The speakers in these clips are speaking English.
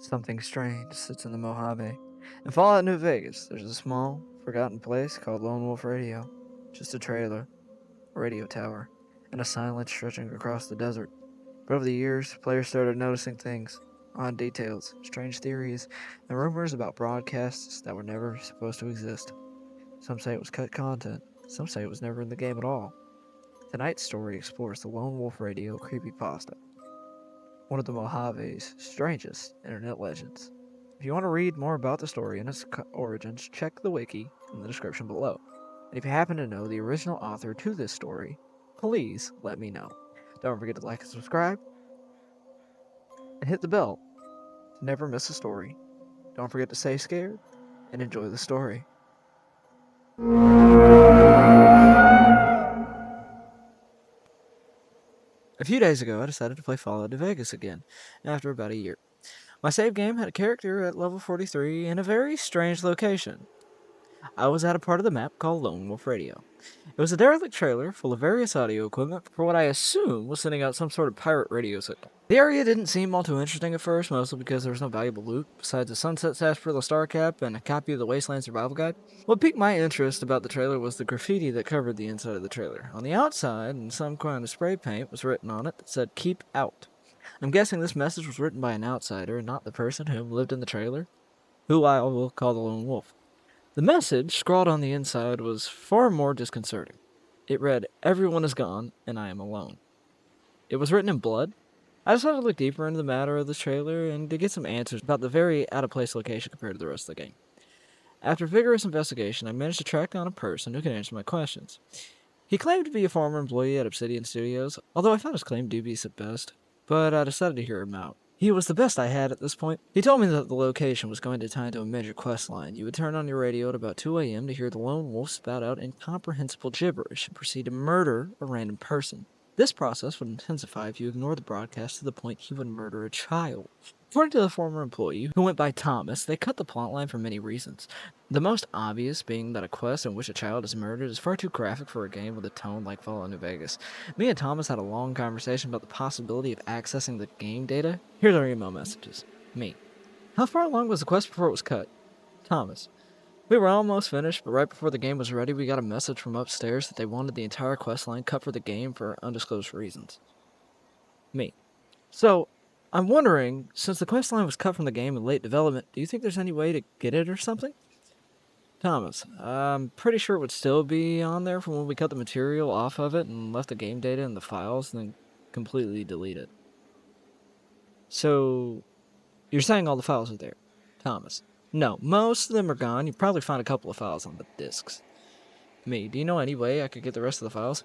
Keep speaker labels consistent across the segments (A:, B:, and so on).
A: Something strange sits in the Mojave. In Fallout New Vegas, there's a small, forgotten place called Lone Wolf Radio. Just a trailer, a radio tower, and a silence stretching across the desert. But over the years, players started noticing things, odd details, strange theories, and rumors about broadcasts that were never supposed to exist. Some say it was cut content, some say it was never in the game at all. Tonight's story explores the Lone Wolf Radio creepypasta, one of the Mojave's strangest internet legends. If you want to read more about the story and its origins, check the wiki in the description below. And if you happen to know the original author to this story, please let me know. Don't forget to like and subscribe, and hit the bell to never miss a story. Don't forget to stay scared, and enjoy the story. A few days ago, I decided to play Fallout New Vegas again, after about a year. My save game had a character at level 43 in a very strange location. I was at a part of the map called Lone Wolf Radio. It was a derelict trailer full of various audio equipment for what I assume was sending out some sort of pirate radio signal. The area didn't seem all too interesting at first, mostly because there was no valuable loot besides a Sunset Sarsaparilla Star Cap and a copy of the Wasteland Survival Guide. What piqued my interest about the trailer was the graffiti that covered the inside of the trailer. On the outside, in some kind of spray paint was written on it that said, "Keep out." I'm guessing this message was written by an outsider and not the person who lived in the trailer, who I will call the Lone Wolf. The message, scrawled on the inside, was far more disconcerting. It read, "Everyone is gone, and I am alone." It was written in blood. I decided to look deeper into the matter of this trailer and to get some answers about the very out-of-place location compared to the rest of the game. After vigorous investigation, I managed to track down a person who could answer my questions. He claimed to be a former employee at Obsidian Studios, although I found his claim dubious at best, but I decided to hear him out. He was the best I had at this point. He told me that the location was going to tie into a major quest line. You would turn on your radio at about 2 a.m. to hear the Lone Wolf spout out incomprehensible gibberish and proceed to murder a random person. This process would intensify if you ignored the broadcast to the point he would murder a child. According to the former employee, who went by Thomas, they cut the plotline for many reasons. The most obvious being that a quest in which a child is murdered is far too graphic for a game with a tone like Fallout New Vegas. Me and Thomas had a long conversation about the possibility of accessing the game data. Here's our email messages. Me: how far along was the quest before it was cut? Thomas: we were almost finished, but right before the game was ready, we got a message from upstairs that they wanted the entire quest line cut for the game for undisclosed reasons. Me: so, I'm wondering, since the quest line was cut from the game in late development, do you think there's any way to get it or something? Thomas: I'm pretty sure it would still be on there from when we cut the material off of it and left the game data in the files and then completely delete it. So, you're saying all the files are there? Thomas: no, most of them are gone. You probably find a couple of files on the disks. Me: do you know any way I could get the rest of the files?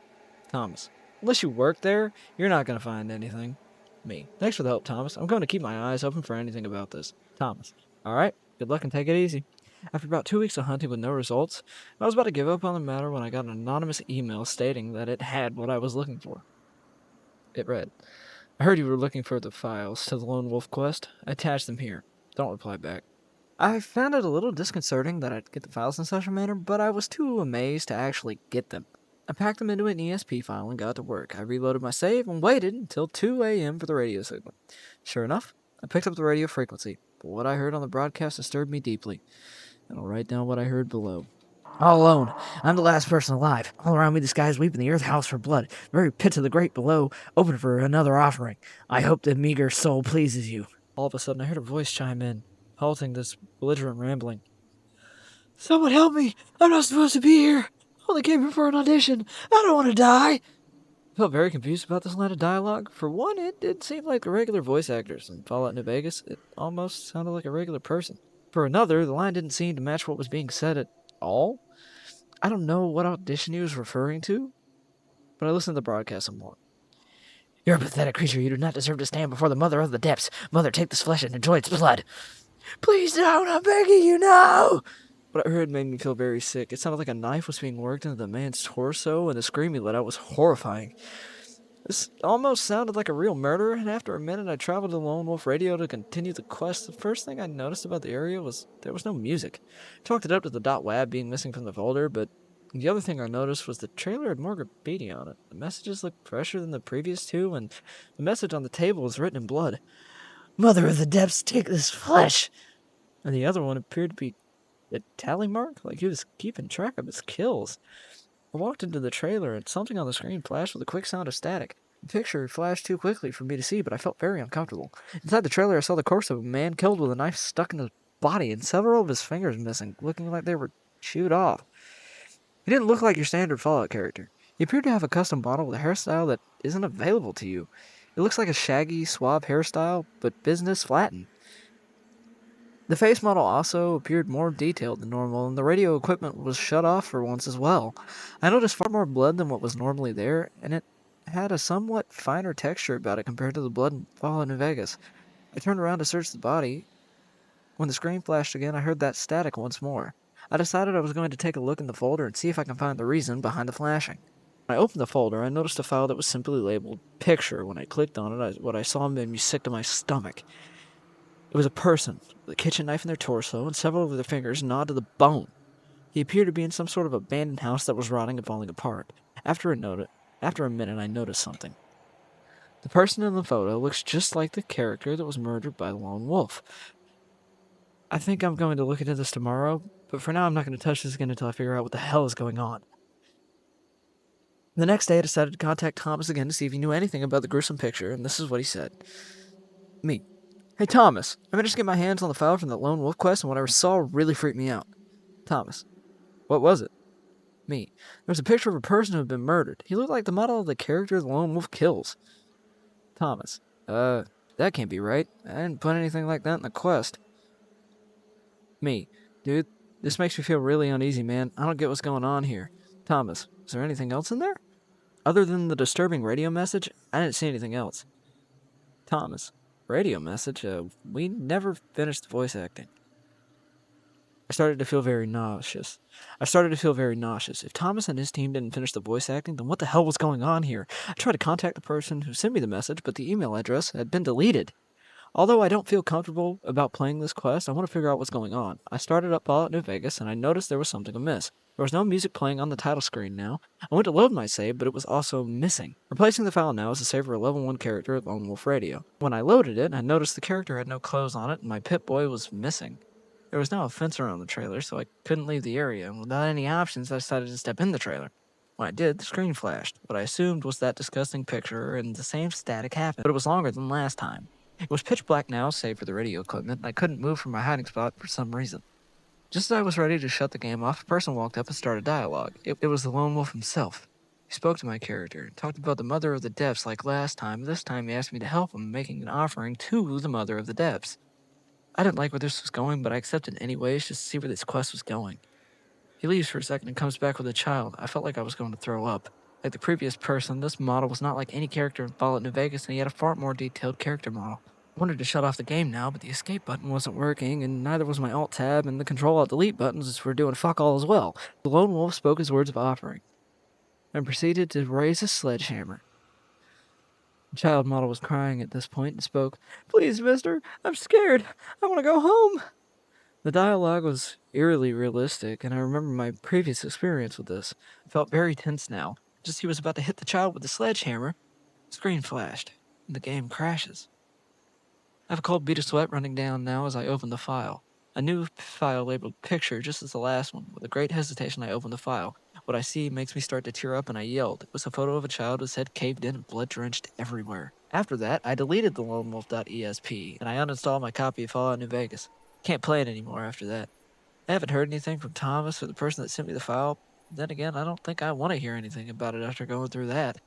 A: Thomas: unless you work there, you're not going to find anything. Me: thanks for the help, Thomas. I'm going to keep my eyes open for anything about this. Thomas: alright, good luck and take it easy. After about 2 weeks of hunting with no results, I was about to give up on the matter when I got an anonymous email stating that it had what I was looking for. It read, "I heard you were looking for the files to the Lone Wolf quest. I attached them here. Don't reply back." I found it a little disconcerting that I'd get the files in such a manner, but I was too amazed to actually get them. I packed them into an ESP file and got to work. I reloaded my save and waited until 2 a.m. for the radio signal. Sure enough, I picked up the radio frequency, but what I heard on the broadcast disturbed me deeply. And I'll write down what I heard below. "All alone. I'm the last person alive. All around me the sky is weeping, the earth howls for blood. The very pits of the great below open for another offering. I hope the meager soul pleases you." All of a sudden I heard a voice chime in, halting this belligerent rambling. "Someone help me! I'm not supposed to be here! I only came here for an audition! I don't want to die!" I felt very confused about this line of dialogue. For one, it did seem like the regular voice actors. In Fallout New Vegas, it almost sounded like a regular person. For another, the line didn't seem to match what was being said at all. I don't know what audition he was referring to, but I listened to the broadcast some more. "You're a pathetic creature. You do not deserve to stand before the Mother of the Depths. Mother, take this flesh and enjoy its blood." "Please don't, I'm begging you, no!" What I heard made me feel very sick. It sounded like a knife was being worked into the man's torso, and the scream he let out was horrifying. This almost sounded like a real murder, and after a minute I traveled to Lone Wolf Radio to continue the quest. The first thing I noticed about the area was there was no music. I chalked it up to the .wav being missing from the folder, but the other thing I noticed was the trailer had more graffiti on it. The messages looked fresher than the previous two, and the message on the table was written in blood. Mother of the depths, take this flesh! And the other one appeared to be a tally mark, like he was keeping track of his kills. I walked into the trailer and something on the screen flashed with a quick sound of static. The picture flashed too quickly for me to see, but I felt very uncomfortable. Inside the trailer, I saw the corpse of a man killed with a knife stuck in his body and several of his fingers missing, looking like they were chewed off. He didn't look like your standard Fallout character. He appeared to have a custom model with a hairstyle that isn't available to you. It looks like a shaggy, suave hairstyle, but business flattened. The face model also appeared more detailed than normal, and the radio equipment was shut off for once as well. I noticed far more blood than what was normally there, and it had a somewhat finer texture about it compared to the blood in Fallout New Vegas. I turned around to search the body. When the screen flashed again, I heard that static once more. I decided I was going to take a look in the folder and see if I can find the reason behind the flashing. When I opened the folder, I noticed a file that was simply labeled Picture. When I clicked on it, what I saw made me sick to my stomach. It was a person, with a kitchen knife in their torso, and several of their fingers gnawed to the bone. He appeared to be in some sort of abandoned house that was rotting and falling apart. After a minute, I noticed something. The person in the photo looks just like the character that was murdered by the lone wolf. I think I'm going to look into this tomorrow, but for now I'm not going to touch this again until I figure out what the hell is going on. The next day I decided to contact Thomas again to see if he knew anything about the gruesome picture, and this is what he said. Me. Hey Thomas, I managed to get my hands on the file from the lone wolf quest, and what I saw really freaked me out. Thomas. What was it? Me. There was a picture of a person who had been murdered. He looked like the model of the character the lone wolf kills. Thomas. That can't be right. I didn't put anything like that in the quest. Me. Dude, this makes me feel really uneasy, man. I don't get what's going on here. Thomas. Is there anything else in there? Other than the disturbing radio message, I didn't see anything else. Thomas. Radio message? We never finished the voice acting. I started to feel very nauseous. If Thomas and his team didn't finish the voice acting, then what the hell was going on here? I tried to contact the person who sent me the message, but the email address had been deleted. Although I don't feel comfortable about playing this quest, I want to figure out what's going on. I started up Fallout New Vegas, and I noticed there was something amiss. There was no music playing on the title screen now. I went to load my save, but it was also missing. Replacing the file now is a save for a level 1 character at Lone Wolf Radio. When I loaded it, I noticed the character had no clothes on it, and my Pip-Boy was missing. There was now a fence around the trailer, so I couldn't leave the area, and without any options, I decided to step in the trailer. When I did, the screen flashed. What I assumed was that disgusting picture, and the same static happened, but it was longer than last time. It was pitch black now, save for the radio equipment, and I couldn't move from my hiding spot for some reason. Just as I was ready to shut the game off, a person walked up and started dialogue. It was the lone wolf himself. He spoke to my character, talked about the Mother of the Depths like last time. This time he asked me to help him, making an offering to the Mother of the Depths. I didn't like where this was going, but I accepted anyways just to see where this quest was going. He leaves for a second and comes back with a child. I felt like I was going to throw up. Like the previous person, this model was not like any character in Fallout New Vegas, and he had a far more detailed character model. I wanted to shut off the game now, but the escape button wasn't working, and neither was my Alt-Tab, and the Control-Alt-Delete buttons were doing fuck all as well. The lone wolf spoke his words of offering, and proceeded to raise a sledgehammer. The child model was crying at this point and spoke, "Please, mister, I'm scared. I want to go home." The dialogue was eerily realistic, and I remember my previous experience with this. I felt very tense now. Just as he was about to hit the child with the sledgehammer, the screen flashed, and the game crashes. I have a cold bead of sweat running down now as I open the file. A new file labeled Picture, just as the last one. With a great hesitation, I open the file. What I see makes me start to tear up, and I yelled. It was a photo of a child with his head caved in and blood drenched everywhere. After that, I deleted the lonewolf.esp, and I uninstalled my copy of Fallout New Vegas. Can't play it anymore after that. I haven't heard anything from Thomas or the person that sent me the file. Then again, I don't think I want to hear anything about it after going through that.